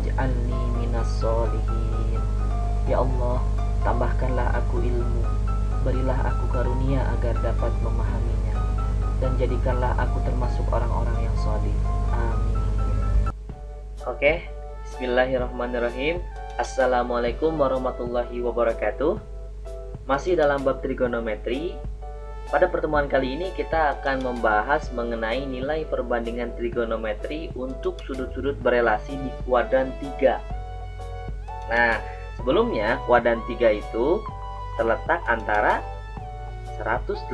waj'alni minas solihin. Ya Allah, tambahkanlah aku ilmu, berilah aku karunia agar dapat memahaminya, dan jadikanlah aku termasuk orang-orang yang solih. Amin. Oke, bismillahirrahmanirrahim. Assalamualaikum warahmatullahi wabarakatuh. Masih dalam bab trigonometri. Pada pertemuan kali ini kita akan membahas mengenai nilai perbandingan trigonometri untuk sudut-sudut berelasi di kuadran 3. Nah, sebelumnya kuadran 3 itu terletak antara 180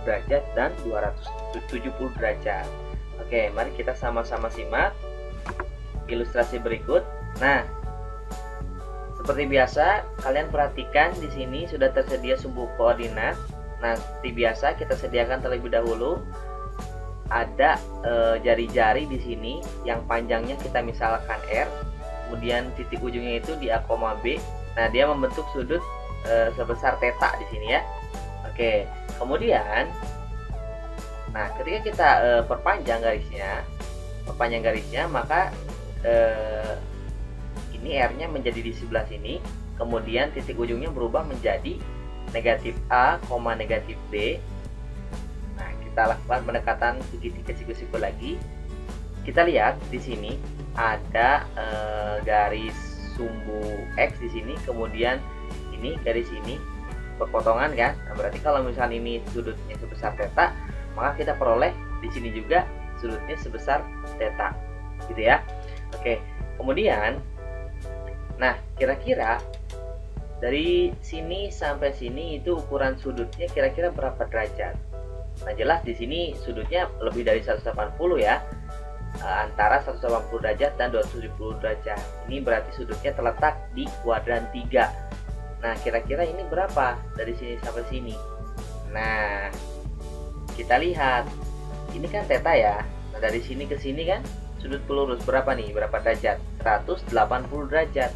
derajat dan 270 derajat. Oke, mari kita sama-sama simak ilustrasi berikut. Nah, seperti biasa, kalian perhatikan di sini sudah tersedia sumbu koordinat. Nah, seperti biasa kita sediakan terlebih dahulu ada jari-jari di sini yang panjangnya kita misalkan R, kemudian titik ujungnya itu di A, B. Nah, dia membentuk sudut sebesar theta di sini ya. Oke, kemudian nah, ketika kita perpanjang garisnya, maka ini R-nya menjadi di sebelah sini, kemudian titik ujungnya berubah menjadi negatif A, negatif B. Nah, kita lakukan pendekatan segitiga siku-siku lagi. Kita lihat di sini ada garis sumbu X di sini, kemudian ini garis ini berpotongan kan. Nah, berarti kalau misalnya ini sudutnya sebesar theta, maka kita peroleh di sini juga sudutnya sebesar theta, gitu ya. Oke, kemudian nah, kira-kira dari sini sampai sini itu ukuran sudutnya kira-kira berapa derajat? Nah, jelas di sini sudutnya lebih dari 180 ya. Antara 180 derajat dan 270 derajat. Ini berarti sudutnya terletak di kuadran 3. Nah, kira-kira ini berapa dari sini sampai sini? Nah, kita lihat. Ini kan theta ya. Nah, dari sini ke sini kan sudut pelurus berapa nih? Berapa derajat? 180 derajat.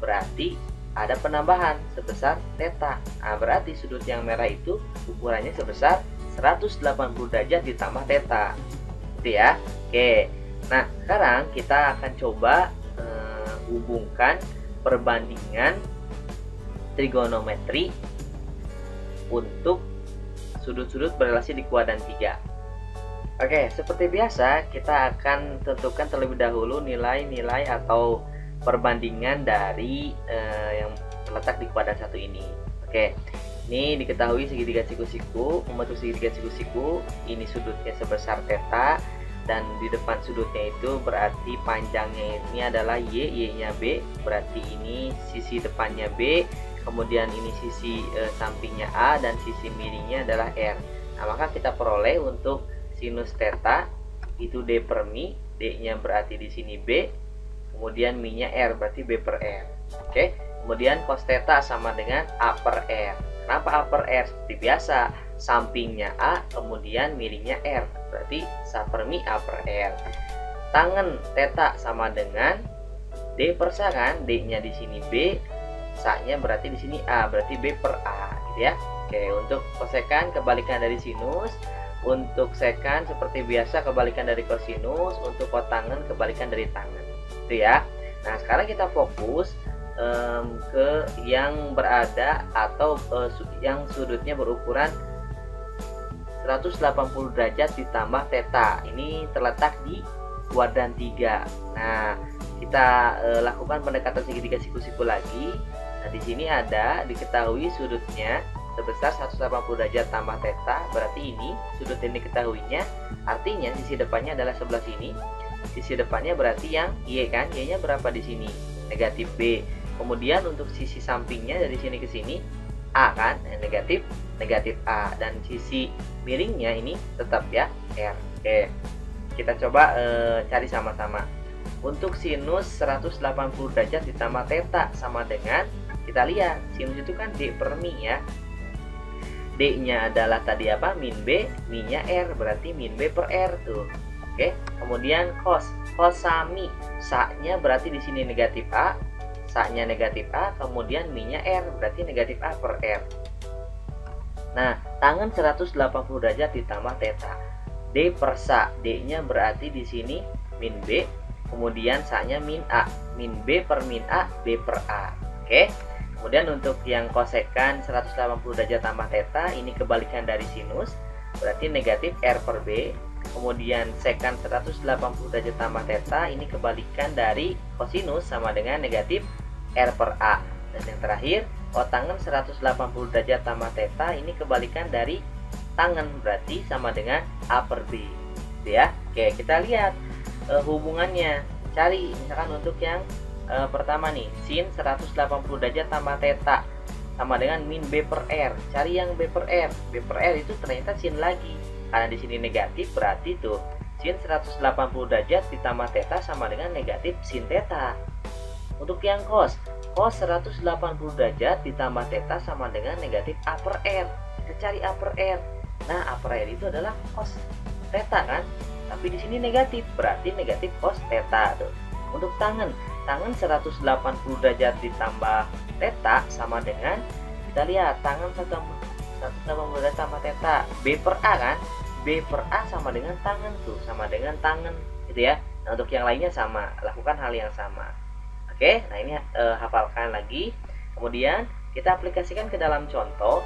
Berarti ada penambahan sebesar theta. Nah, berarti sudut yang merah itu ukurannya sebesar 180 derajat ditambah theta. Gitu ya. Oke. Nah, sekarang kita akan coba hubungkan perbandingan trigonometri untuk sudut-sudut berelasi di kuadran 3. Oke, seperti biasa kita akan tentukan terlebih dahulu nilai-nilai atau perbandingan dari yang terletak di kuadran 1 ini. Oke, ini diketahui segitiga siku-siku, membentuk segitiga siku-siku, ini sudutnya sebesar theta, dan di depan sudutnya itu berarti panjangnya ini adalah Y-nya B, berarti ini sisi depannya B, kemudian ini sisi sampingnya A, dan sisi miringnya adalah R. Nah, maka kita peroleh untuk sinus theta itu D per mi, D-nya berarti di sini B, kemudian mi-nya R berarti B per R. Oke, kemudian cos theta sama dengan A per R. Kenapa A per R? Seperti biasa, sampingnya A, kemudian miringnya R, berarti sa per mi A per R. Tangen theta sama dengan D per sa kan, D-nya di sini B, sa-nya berarti di sini A, berarti B per A, gitu ya. Oke, untuk kosekan kebalikan dari sinus. Untuk sekan seperti biasa kebalikan dari kosinus, untuk kotangen kebalikan dari tangen, itu ya. Nah, sekarang kita fokus ke yang berada atau yang sudutnya berukuran 180 derajat ditambah theta. Ini terletak di kuadran 3. Nah, kita lakukan pendekatan segitiga siku-siku lagi. Nah, di sini ada diketahui sudutnya sebesar 180 derajat tambah theta, berarti ini sudut yang diketahuinya, artinya sisi depannya adalah sebelah sini. Sisi depannya berarti yang Y kan, Y-nya berapa di sini? Negatif B. Kemudian untuk sisi sampingnya dari sini ke sini A kan, negatif A, dan sisi miringnya ini tetap ya R. Oke. Kita coba cari sama-sama. Untuk sinus 180 derajat ditambah theta sama dengan, kita lihat sinus itu kan D per mi ya. D-nya adalah tadi apa? Min B, mi-nya R, berarti min B per R tuh. Oke, kemudian cos sami, sa-nya berarti di sini negatif A, sa-nya negatif A, kemudian mi-nya R, berarti negatif A per R. Nah, tangen 180 derajat ditambah theta. D per sa, D-nya berarti di sini min B, kemudian saknya min A, min B per min A, B per A. Oke. Kemudian untuk yang kosekan 180 derajat tambah theta, ini kebalikan dari sinus, berarti negatif R per B. Kemudian sekan 180 derajat tambah theta, ini kebalikan dari kosinus, sama dengan negatif R per A. Dan yang terakhir, kotangen 180 derajat tambah theta, ini kebalikan dari tangen, berarti sama dengan A per B. Gitu ya. Oke, kita lihat hubungannya. Cari misalkan untuk yang pertama nih, sin 180 derajat tambah theta sama dengan min B per R. Cari yang B per R. B per R itu ternyata sin lagi. Karena di sini negatif, berarti tuh sin 180 derajat ditambah theta sama dengan negatif sin theta. Untuk yang cos 180 derajat ditambah theta sama dengan negatif A per R. Kita cari A per R. Nah, A per R itu adalah cos theta kan? Tapi di sini negatif, berarti negatif cos theta tuh. Untuk tangen 180 derajat ditambah theta sama dengan, kita lihat tangen 180 derajat tambah theta, B per A kan, B per A sama dengan tangen tuh, sama dengan tangen gitu ya. Nah, untuk yang lainnya sama, lakukan hal yang sama. Oke, nah ini hafalkan lagi. Kemudian kita aplikasikan ke dalam contoh.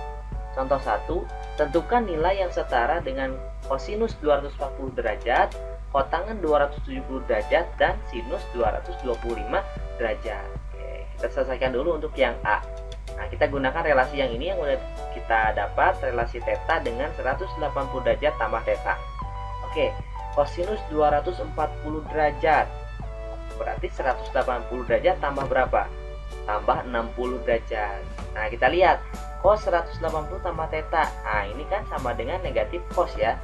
Contoh 1, tentukan nilai yang setara dengan kosinus 240 derajat, kotangen 270 derajat, dan sinus 225 derajat. Oke, kita selesaikan dulu untuk yang A. Nah, kita gunakan relasi yang ini yang udah kita dapat, relasi theta dengan 180 derajat tambah theta. Oke, kosinus 240 derajat. Berarti 180 derajat tambah berapa? Tambah 60 derajat. Nah, kita lihat cos 180 tambah theta. Nah, ini kan sama dengan negatif cos ya.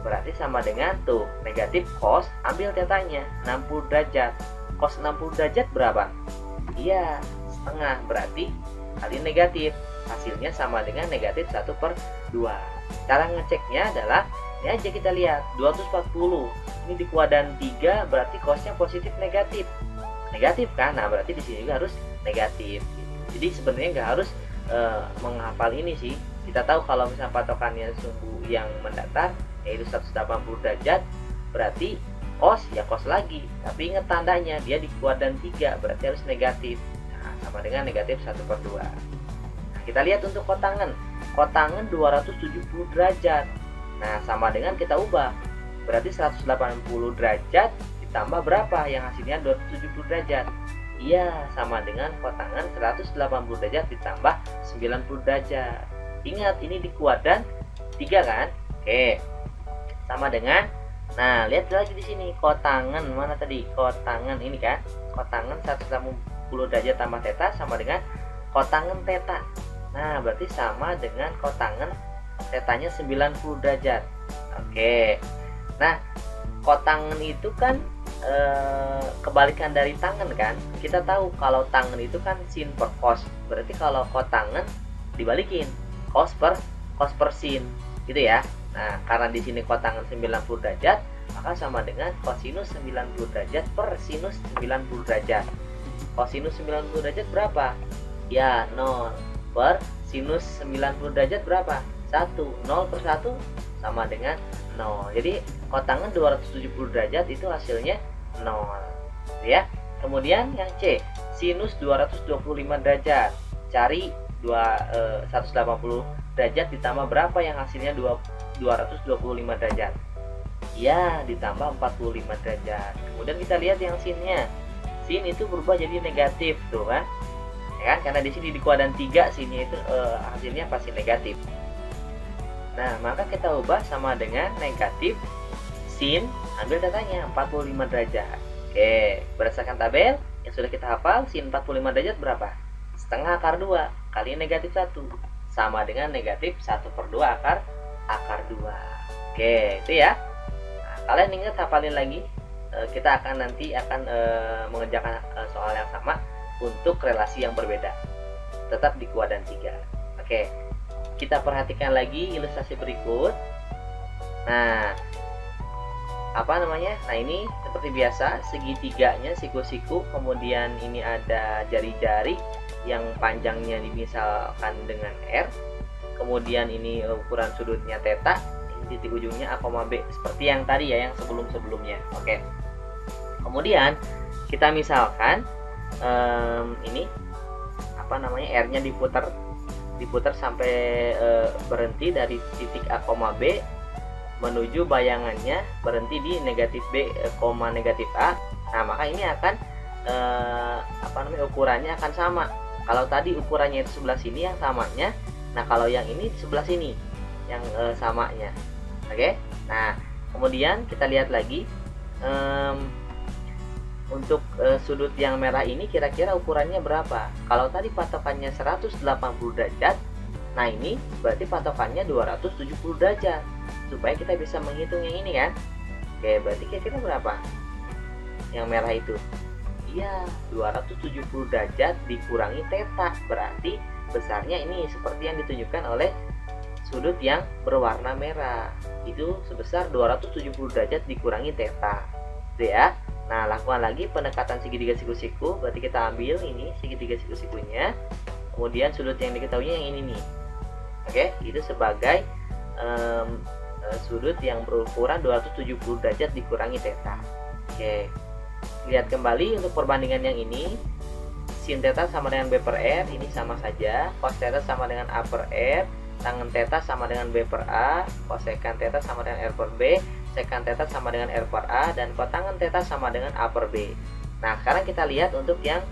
Berarti sama dengan tuh negatif cos, ambil tetanya 60 derajat. Cos 60 derajat berapa? Iya, setengah, berarti kali negatif. Hasilnya sama dengan negatif 1/2. Cara ngeceknya adalah ini aja, kita lihat 240. Ini di kuadran 3, berarti cosnya positif negatif. Negatif kan? Nah, berarti di sini juga harus negatif. Jadi sebenarnya nggak harus menghafal ini sih. Kita tahu kalau misalnya patokannya sumbu yang mendatar yaitu 180 derajat, berarti cos ya cos lagi, tapi ingat tandanya dia di kuadran 3, berarti harus negatif. Nah, sama dengan negatif 1/2. Nah, kita lihat untuk kotangen 270 derajat. Nah, sama dengan kita ubah, berarti 180 derajat ditambah berapa yang hasilnya 270 derajat. Iya, sama dengan kotangen 180 derajat ditambah 90 derajat. Ingat, ini di kuadran 3 kan? Oke. Sama dengan, nah, lihat lagi di sini kotangen mana tadi? Kotangen ini kan? Kotangen 180 derajat tambah theta sama dengan kotangen theta. Nah, berarti sama dengan kotangen tetanya 90 derajat. Oke. Nah, kotangen itu kan kebalikan dari tangen kan. Kita tahu kalau tangen itu kan sin per cos, berarti kalau kotangen dibalikin cos per sin gitu ya. Nah, karena di sini kotangen 90 derajat, maka sama dengan kosinus 90 derajat per sinus 90 derajat. Kosinus 90 derajat berapa? Ya, 0 per sinus 90 derajat berapa? 1. 0 per 1 sama dengan 0. Jadi kotangen 270 derajat itu hasilnya 0 ya. Kemudian yang C, sinus 225 derajat. Cari 180 derajat ditambah berapa yang hasilnya 225 derajat. Ya, ditambah 45 derajat. Kemudian kita lihat yang sinnya. Sin itu berubah jadi negatif tuh kan. Ya kan? Karena di sini di kuadran 3 sinnya itu hasilnya pasti negatif. Nah, maka kita ubah sama dengan negatif sin, ambil datanya 45 derajat. Oke, berdasarkan tabel yang sudah kita hafal, sin 45 derajat berapa? Setengah akar 2 kali negatif 1 sama dengan negatif 1/2 akar 2. Oke, itu ya. Nah, kalian ingat hafalin lagi. Kita nanti akan mengerjakan soal yang sama untuk relasi yang berbeda. Tetap di kuadran 3. Oke. Kita perhatikan lagi ilustrasi berikut. Nah, Nah, ini seperti biasa, segitiganya siku-siku, kemudian ini ada jari-jari yang panjangnya dimisalkan dengan R. Kemudian ini ukuran sudutnya theta, ini titik ujungnya A, B, seperti yang tadi ya, yang sebelum-sebelumnya. Oke. Kemudian kita misalkan ini apa namanya, R-nya diputar sampai berhenti dari titik A, B menuju bayangannya berhenti di negatif B, negatif A. Nah, maka ini akan apa namanya, ukurannya akan sama. Kalau tadi ukurannya itu sebelah sini yang samanya, nah kalau yang ini di sebelah sini yang samanya. Oke. Nah, kemudian kita lihat lagi untuk sudut yang merah ini kira-kira ukurannya berapa? Kalau tadi patokannya 180 derajat, nah ini berarti patokannya 270 derajat. Supaya kita bisa menghitung yang ini kan. Oke, berarti kira-kira berapa? Yang merah itu. Iya, 270 derajat dikurangi theta. Berarti besarnya ini seperti yang ditunjukkan oleh sudut yang berwarna merah. Itu sebesar 270 derajat dikurangi theta. Gitu ya. Nah, lakukan lagi pendekatan segitiga siku-siku. Berarti kita ambil ini segitiga siku-sikunya. Kemudian sudut yang diketahuinya yang ini nih. Oke, itu sebagai sudut yang berukuran 270 derajat dikurangi theta. Oke. Lihat kembali untuk perbandingan yang ini. Sin theta sama dengan B per R, ini sama saja. Cos theta sama dengan A per R. Tangen theta sama dengan B per A. Kosekan theta sama dengan R per B. Sekan theta sama dengan R per A, dan kotangen theta sama dengan A per B. Nah, sekarang kita lihat untuk yang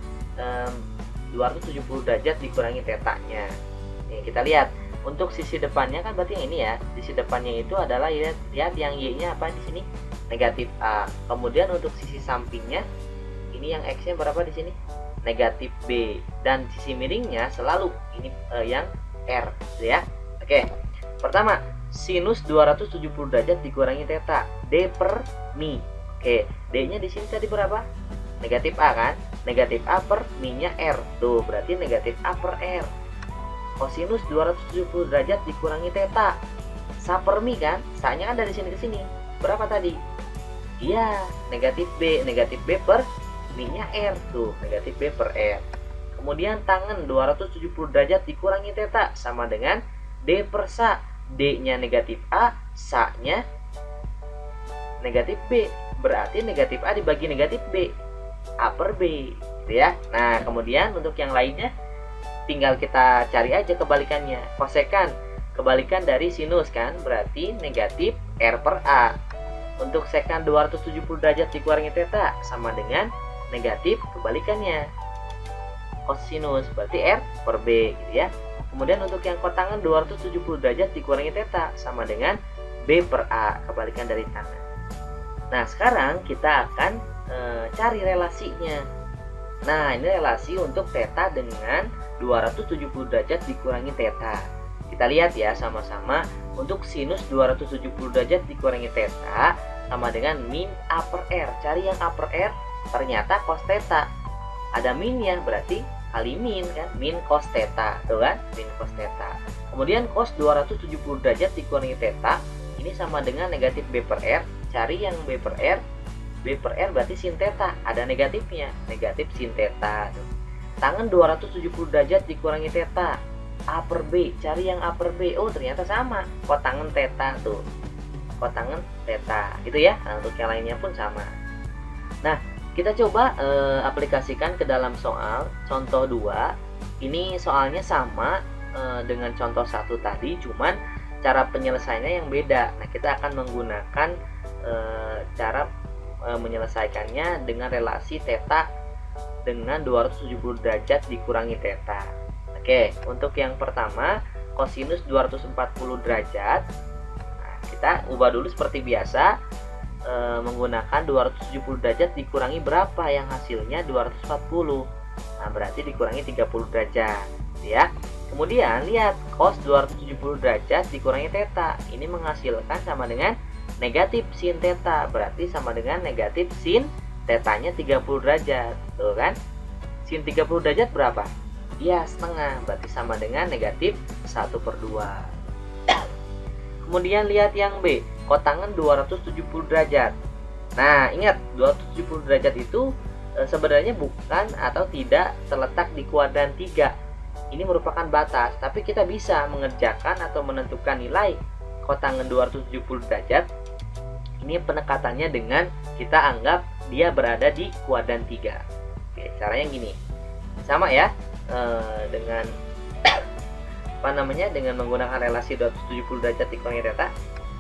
270 derajat dikurangi tetanya. Nih, kita lihat untuk sisi depannya kan berarti yang ini ya. Sisi depannya itu adalah, lihat yang Y-nya apa di sini? Negatif A. Kemudian untuk sisi sampingnya ini yang X-nya berapa di sini? Negatif B. Dan sisi miringnya selalu ini yang R, ya. Oke. Pertama, sinus 270 derajat dikurangi theta, D per mi. Oke, D-nya di sini tadi berapa? Negatif A kan? Negatif A per mi-nya R. Tuh, berarti negatif A per R. Kosinus 270 derajat dikurangi theta, sa per mi kan? Sa-nya kan dari sini ke sini. Berapa tadi? Iya, negatif B per mi-nya R. Tuh, negatif B per R. Kemudian tangen 270 derajat dikurangi theta sama dengan D per sa. D-nya negatif A, sa-nya negatif B. Berarti negatif A dibagi negatif B, A per B, gitu ya. Nah, kemudian untuk yang lainnya tinggal kita cari aja kebalikannya. Kosekan, kebalikan dari sinus kan, berarti negatif R per A. Untuk sekan 270 derajat dikurangi theta sama dengan negatif kebalikannya, kosinus, berarti R per B, gitu ya. Kemudian untuk yang kotangen 270 derajat dikurangi theta sama dengan B per A, kebalikan dari tangan. Nah, sekarang kita akan cari relasinya. Nah, ini relasi untuk theta dengan 270 derajat dikurangi theta. Kita lihat ya sama-sama. Untuk sinus 270 derajat dikurangi theta sama dengan min A per R. Cari yang A per R, ternyata cos theta. Ada minnya, berarti kali min kan, min cos theta, tuh kan, min cos theta. Kemudian cos 270 derajat dikurangi theta, ini sama dengan negatif B per R. Cari yang B per R. B per R berarti sin theta, ada negatifnya, negatif sin theta. Tangen 270 derajat dikurangi theta, A per B. Cari yang A per B. Oh, ternyata sama, kotangen theta tuh, kotangen theta, gitu ya. Nah, untuk yang lainnya pun sama. Nah, kita coba aplikasikan ke dalam soal contoh 2. Ini soalnya sama dengan contoh 1 tadi, cuman cara penyelesaiannya yang beda. Nah, kita akan menggunakan cara menyelesaikannya dengan relasi theta dengan 270 derajat dikurangi theta. Oke, untuk yang pertama kosinus 240 derajat. Nah, kita ubah dulu seperti biasa. Menggunakan 270 derajat dikurangi berapa, yang hasilnya 240. Nah, berarti dikurangi 30 derajat, ya. Kemudian lihat cos 270 derajat dikurangi theta. Ini menghasilkan sama dengan negatif sin theta, berarti sama dengan negatif sin tetanya 30 derajat. Tuh kan? Sin 30 derajat berapa? Ya, setengah, berarti sama dengan negatif 1 per 2. Kemudian lihat yang B, kotangen 270 derajat. Nah, ingat 270 derajat itu sebenarnya bukan atau tidak terletak di kuadran 3. Ini merupakan batas, tapi kita bisa mengerjakan atau menentukan nilai kotangen 270 derajat. Ini pendekatannya dengan kita anggap dia berada di kuadran 3. Oke, caranya gini. Sama ya, dengan dengan menggunakan relasi 270 derajat dikurangi theta.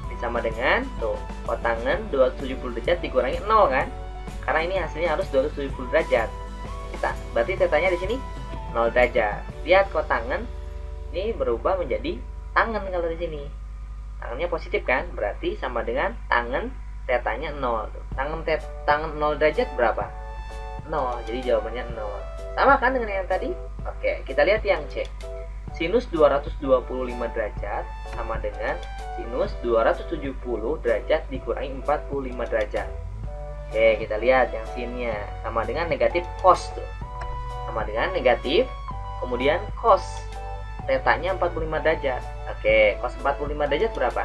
Ini sama dengan tuh, kotangan 270 derajat dikurangi 0 kan? Karena ini hasilnya harus 270 derajat. Berarti tetanya di sini 0 derajat. Lihat kotangan ini berubah menjadi tangan kalau di sini. Tangannya positif kan? Berarti sama dengan tangan tetanya 0. Tangan 0 derajat berapa? 0. Jadi jawabannya 0. Sama kan dengan yang tadi? Oke, kita lihat yang C. Sinus 225 derajat sama dengan sinus 270 derajat dikurangi 45 derajat. Oke, kita lihat yang sinnya sama dengan negatif cos tuh. Sama dengan negatif, kemudian cos. Tetanya 45 derajat. Oke, cos 45 derajat berapa?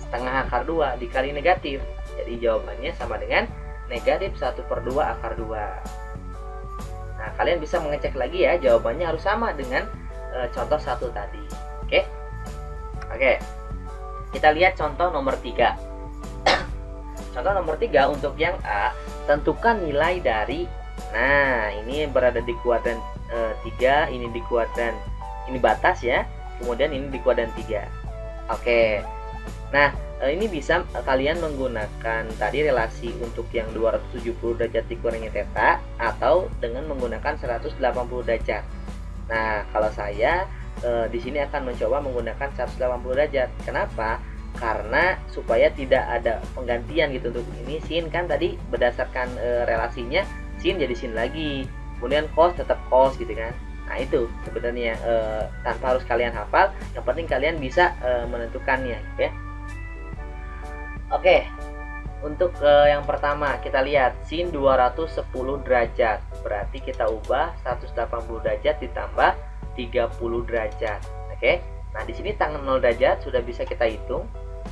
Setengah akar 2 dikali negatif. Jadi jawabannya sama dengan negatif 1/2 akar 2. Nah, kalian bisa mengecek lagi ya, jawabannya harus sama dengan contoh 1 tadi. Oke. Kita lihat contoh nomor 3. Contoh nomor 3 untuk yang A, tentukan nilai dari, nah ini berada di kuadran 3, ini di kuadran, ini batas ya, kemudian ini di kuadran 3. Oke. Nah, ini bisa kalian menggunakan tadi relasi untuk yang 270 derajat dikurangi theta atau dengan menggunakan 180 derajat. Nah, kalau saya di sini akan mencoba menggunakan 180 derajat. Kenapa? Karena supaya tidak ada penggantian gitu. Untuk ini sin kan tadi berdasarkan relasinya sin jadi sin lagi, kemudian cos tetap cos gitu kan. Nah, itu sebenarnya tanpa harus kalian hafal, yang penting kalian bisa menentukannya gitu ya. Oke, untuk yang pertama kita lihat sin 210 derajat, berarti kita ubah 180 derajat ditambah 30 derajat. Oke, nah di sini tangan 0 derajat sudah bisa kita hitung.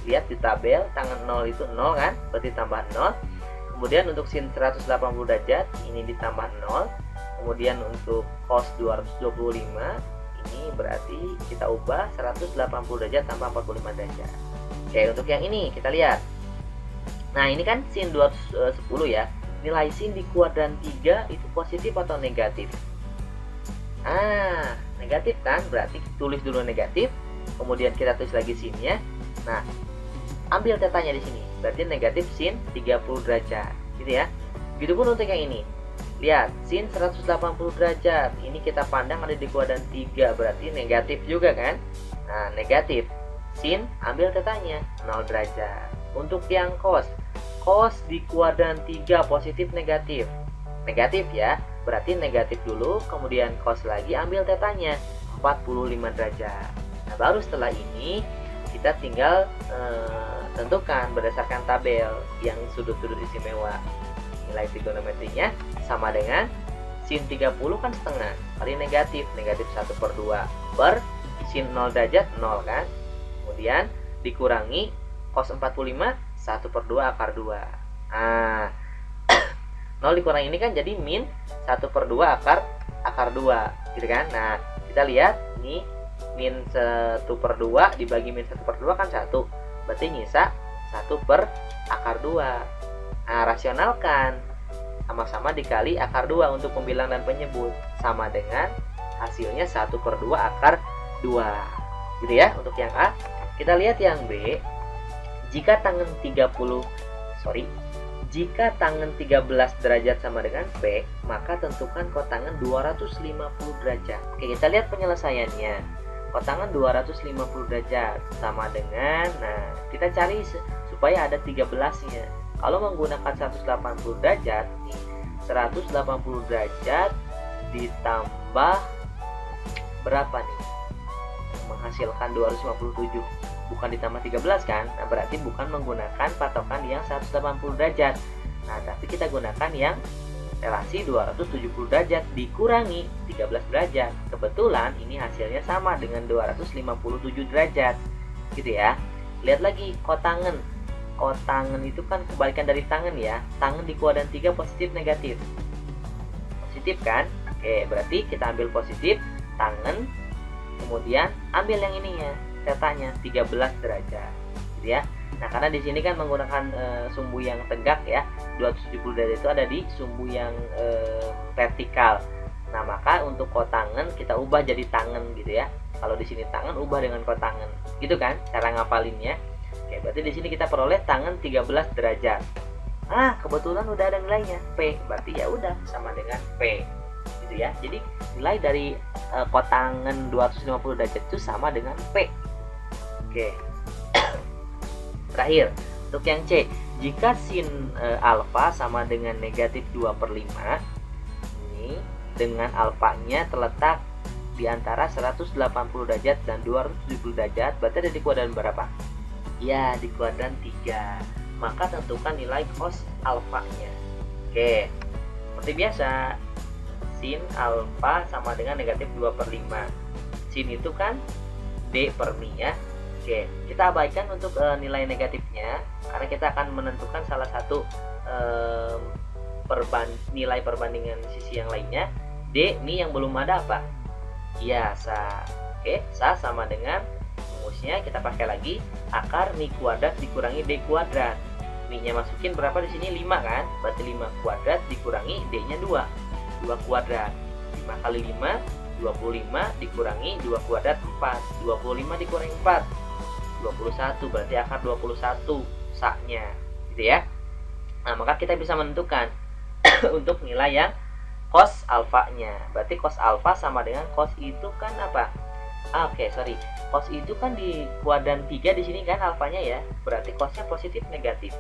Lihat di tabel, tangan 0 itu 0 kan, berarti tambah 0. Kemudian untuk sin 180 derajat ini ditambah 0. Kemudian untuk cos 225 ini berarti kita ubah 180 derajat tambah 45 derajat. Oke, untuk yang ini kita lihat. Nah, ini kan sin 210 ya. Nilai sin di kuadran 3 itu positif atau negatif? Negatif kan? Berarti tulis dulu negatif, kemudian kita tulis lagi sinnya. Nah, ambil tetanya di sini. Berarti negatif sin 30 derajat, gitu ya. Begitupun untuk yang ini. Lihat, sin 180 derajat. Ini kita pandang ada di kuadran 3, berarti negatif juga kan? Nah, negatif. Sin, ambil tetanya 0 derajat. Untuk yang cos di kuadran 3 positif negatif. Negatif ya. Berarti negatif dulu, kemudian cos lagi, ambil tetanya 45 derajat. Nah, baru setelah ini kita tinggal tentukan berdasarkan tabel yang sudut-sudut istimewa. Nilai trigonometrinya sama dengan sin 30 kan setengah kali negatif 1/2 per sin 0 derajat 0 kan. Kemudian dikurangi cos 45 1/2 akar 2. Nah, 0 dikurangi ini kan jadi min 1/2 akar 2 gitu kan. Nah, kita lihat ini min 1/2 dibagi min 1/2 kan 1, berarti nyisa 1 akar 2. Nah, rasionalkan, sama-sama dikali akar 2 untuk pembilang dan penyebut, sama dengan hasilnya 1/2 akar 2 gitu ya untuk yang A. Kita lihat yang B. Jika tangan 13 derajat sama dengan P, maka tentukan kotangan 250 derajat. Oke, kita lihat penyelesaiannya. Kotangan 250 derajat sama dengan, nah kita cari supaya ada 13-nya. Kalau menggunakan 180 derajat, 180 derajat ditambah berapa nih? Menghasilkan 257. Bukan ditambah 13 kan? Nah, berarti bukan menggunakan patokan yang 180 derajat. Nah, tapi kita gunakan yang relasi 270 derajat dikurangi 13 derajat. Kebetulan ini hasilnya sama dengan 257 derajat. Gitu ya. Lihat lagi kotangan. Kotangan itu kan kebalikan dari tangan ya. Tangan di kuadran 3 positif negatif. Positif kan? Oke, berarti kita ambil positif tangan. Kemudian ambil yang ininya, tetanya 13 derajat. Gitu ya. Nah, karena di sini kan menggunakan sumbu yang tegak ya, 270 derajat itu ada di sumbu yang vertikal. Nah, maka untuk kotangan kita ubah jadi tangan gitu ya. Kalau di sini tangan ubah dengan kotangan. Gitu kan cara ngapalinnya. Oke, berarti di sini kita peroleh tangan 13 derajat. Ah, kebetulan udah ada nilainya P, berarti ya udah sama dengan P. Gitu ya. Jadi nilai dari kotangan 250 derajat itu sama dengan P. Oke. Terakhir, untuk yang C, jika sin alfa sama dengan negatif 2/5, ini dengan alfanya terletak di antara 180 derajat dan 270 derajat, berarti ada di kuadran berapa? Ya, di kuadran 3. Maka tentukan nilai cos alfanya. Oke, seperti biasa, sin alfa sama dengan negatif 2/5. Sin itu kan D per mi ya. Oke, kita abaikan untuk nilai negatifnya, karena kita akan menentukan salah satu nilai perbandingan sisi yang lainnya. D, mi yang belum ada apa? Ya, sa. Oke, sa sama dengan rumusnya kita pakai lagi akar mi kuadrat dikurangi D kuadrat. Mi-nya masukin berapa di sini? 5 kan? Berarti 5 kuadrat dikurangi D-nya 2. 2 kuadrat. 5 kali 5, 25 dikurangi 2 kuadrat 4. 25 dikurangi 4. 21, berarti akar 21 sa-nya. Gitu ya. Nah, maka kita bisa menentukan untuk nilai yang cos alfanya. Berarti cos alfa sama dengan cos itu kan apa? Oke, sorry. Cos itu kan di kuadran 3 di sini kan alfanya ya. Berarti cosnya positif negatif.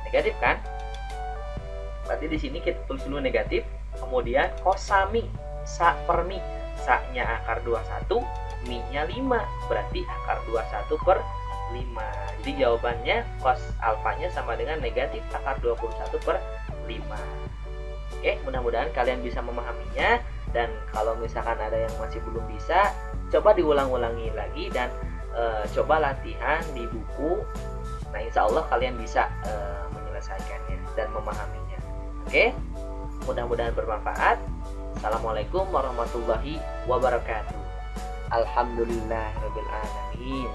Negatif kan? Berarti di sini kita tulis dulu negatif. Kemudian cos sami, sa per mi. Sa-nya akar 21, mi-nya 5. Berarti akar 21 per 5. Jadi jawabannya cos alfanya sama dengan negatif akar 21 per 5. Oke, mudah-mudahan kalian bisa memahaminya. Dan kalau misalkan ada yang masih belum bisa, coba diulang-ulangi lagi dan coba latihan di buku. Nah, insya Allah kalian bisa menyelesaikannya dan memahaminya. Oke, mudah-mudahan bermanfaat. Assalamualaikum warahmatullahi wabarakatuh. Alhamdulillahirabbil alamin.